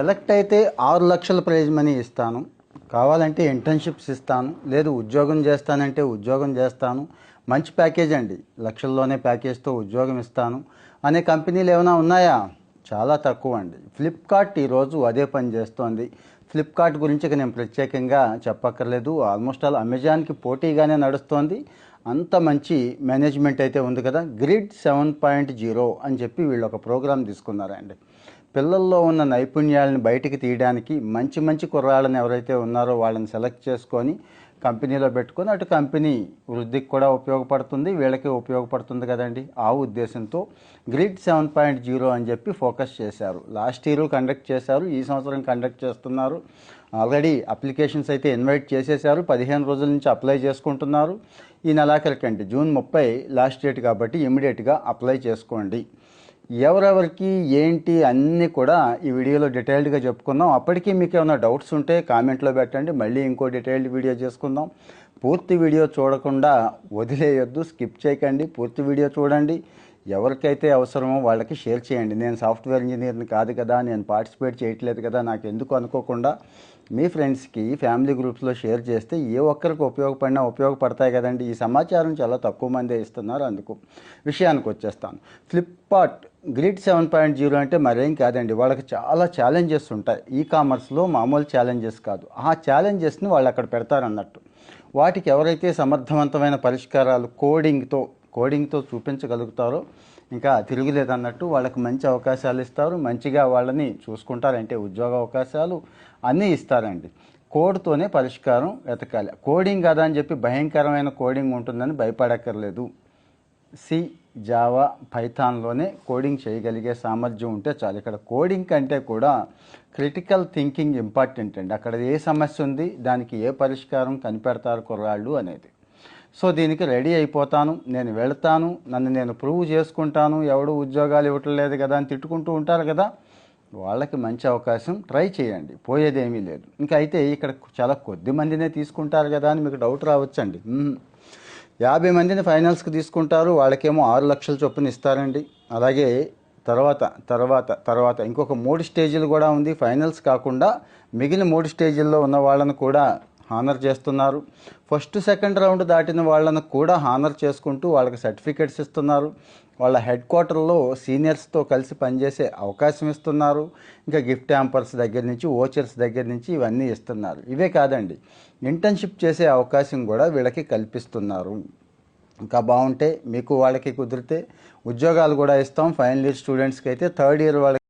Select అయితే 6 లక్షల prize money ఇస్తాను, కావాలంటే ఇంటర్న్షిప్స్ ఇస్తాను, లేదు ఉద్యోగం చేస్తానంటే ఉద్యోగం చేస్తాను, మంచి ప్యాకేజ్ అండి, లక్షల్లోనే ప్యాకేజ్తో ఉద్యోగం ఇస్తాను అనే కంపెనీలు ఏమైనా ఉన్నాయా? చాలా తక్కువ అండి. ఫ్లిప్కార్ట్ ఈరోజు అదే పని చేస్తోంది. ఫ్లిప్కార్ట్ గురించి ఇక నేను ప్రత్యేకంగా చెప్పక్కర్లేదు. ఆల్మోస్ట్ ఆల్ అమెజాన్కి పోటీగానే నడుస్తోంది. అంత మంచి మేనేజ్మెంట్ అయితే ఉంది కదా. గ్రిడ్ 7.0 అని చెప్పి వీళ్ళు ఒక ప్రోగ్రాం తీసుకున్నారండి. పిల్లల్లో ఉన్న నైపుణ్యాలను బయటికి తీయడానికి మంచి మంచి కుర్రాళ్ళని ఎవరైతే ఉన్నారో వాళ్ళని సెలెక్ట్ చేసుకొని కంపెనీలో పెట్టుకొని అటు కంపెనీ వృద్ధికి కూడా ఉపయోగపడుతుంది, వీళ్ళకి ఉపయోగపడుతుంది కదండి. ఆ ఉద్దేశంతో గ్రిడ్ 7.0 అని చెప్పి ఫోకస్ చేశారు. లాస్ట్ ఇయర్ కండక్ట్ చేశారు, ఈ సంవత్సరం కండక్ట్ చేస్తున్నారు. ఆల్రెడీ అప్లికేషన్స్ అయితే ఇన్వైట్ చేసేశారు. 15 రోజుల నుంచి అప్లై చేసుకుంటున్నారు. ఈ నెలాఖరికండి, జూన్ 30 లాస్ట్ డేట్ కాబట్టి ఇమ్మీడియట్గా అప్లై చేసుకోండి. ఎవరెవరికి ఏంటి అన్నీ కూడా ఈ వీడియోలో డీటెయిల్డ్గా చెప్పుకుందాం. అప్పటికీ మీకు ఏమైనా డౌట్స్ ఉంటే కామెంట్లో పెట్టండి, మళ్ళీ ఇంకో డీటెయిల్డ్ వీడియో చేసుకుందాం. పూర్తి వీడియో చూడకుండా వదిలేయొద్దు, స్కిప్ చేయకండి, పూర్తి వీడియో చూడండి. ఎవరికైతే అవసరమో వాళ్ళకి షేర్ చేయండి. నేను సాఫ్ట్వేర్ ఇంజనీర్ని కాదు కదా, నేను పార్టిసిపేట్ చేయట్లేదు కదా, నాకు ఎందుకు అనుకోకుండా మీ ఫ్రెండ్స్కి ఫ్యామిలీ గ్రూప్స్లో షేర్ చేస్తే ఏ ఒక్కరికి ఉపయోగపడినా ఉపయోగపడతాయి కదండి. ఈ సమాచారం చాలా తక్కువ మందే ఇస్తున్నారు, అందుకు విషయానికి వచ్చేస్తాను. ఫ్లిప్కార్ట్ గ్రిడ్ 7.0 అంటే మరేం కాదండి, వాళ్ళకి చాలా ఛాలెంజెస్ ఉంటాయి. ఈ కామర్స్లో మామూలు ఛాలెంజెస్ కాదు, ఆ ఛాలెంజెస్ని వాళ్ళు అక్కడ పెడతారన్నట్టు. వాటికి ఎవరైతే సమర్థవంతమైన పరిష్కారాలు కోడింగ్తో చూపించగలుగుతారో ఇంకా తిరుగులేదన్నట్టు వాళ్ళకి మంచి అవకాశాలు ఇస్తారు, మంచిగా వాళ్ళని చూసుకుంటారంటే ఉద్యోగ అవకాశాలు అన్నీ ఇస్తారండి. కోడ్తోనే పరిష్కారం వెతకాలి. కోడింగ్ కదా అని చెప్పి భయంకరమైన కోడింగ్ ఉంటుందని భయపడక్కర్లేదు. సి, జావా, పైథాన్లోనే కోడింగ్ చేయగలిగే సామర్థ్యం ఉంటే చాలు. ఇక్కడ కోడింగ్ కంటే కూడా క్రిటికల్ థింకింగ్ ఇంపార్టెంట్ అండి. అక్కడ ఏ సమస్య ఉంది, దానికి ఏ పరిష్కారం కనిపెడతారు కుర్రాళ్ళు అనేది. సో దీనికి రెడీ అయిపోతాను, నేను వెళ్తాను, నన్ను నేను ప్రూవ్ చేసుకుంటాను, ఎవడు ఉద్యోగాలు ఇవ్వటం లేదు కదా అని తిట్టుకుంటూ ఉంటారు కదా, వాళ్ళకి మంచి అవకాశం, ట్రై చేయండి, పోయేదేమీ లేదు. ఇంకా అయితే ఇక్కడ చాలా కొద్ది మందినే తీసుకుంటారు కదా అని మీకు డౌట్ రావచ్చండి. 50 మందిని ఫైనల్స్కి తీసుకుంటారు, వాళ్ళకేమో 6 లక్షల చొప్పున ఇస్తారండి. అలాగే తర్వాత ఇంకొక 3 స్టేజీలు కూడా ఉంది. ఫైనల్స్ కాకుండా మిగిలిన 3 స్టేజీల్లో ఉన్న వాళ్ళను కూడా హానర్ చేస్తున్నారు. ఫస్ట్ సెకండ్ రౌండ్ దాటిన వాళ్ళను కూడా హానర్ చేసుకుంటూ వాళ్ళకి సర్టిఫికెట్స్ ఇస్తున్నారు. వాళ్ళ హెడ్ క్వార్టర్లో సీనియర్స్తో కలిసి పనిచేసే అవకాశం ఇస్తున్నారు. ఇంకా గిఫ్ట్ హ్యాంపర్స్ దగ్గర నుంచి, ఓచర్స్ దగ్గర నుంచి ఇవన్నీ ఇస్తున్నారు. ఇవే కాదండి, ఇంటర్న్షిప్ చేసే అవకాశం కూడా వీళ్ళకి కల్పిస్తున్నారు. ఇంకా బాగుంటే మీకు వాళ్ళకి కుదిరితే ఉద్యోగాలు కూడా ఇస్తాం. ఫైనల్ ఇయర్ స్టూడెంట్స్కి అయితే, థర్డ్ ఇయర్ వాళ్ళకి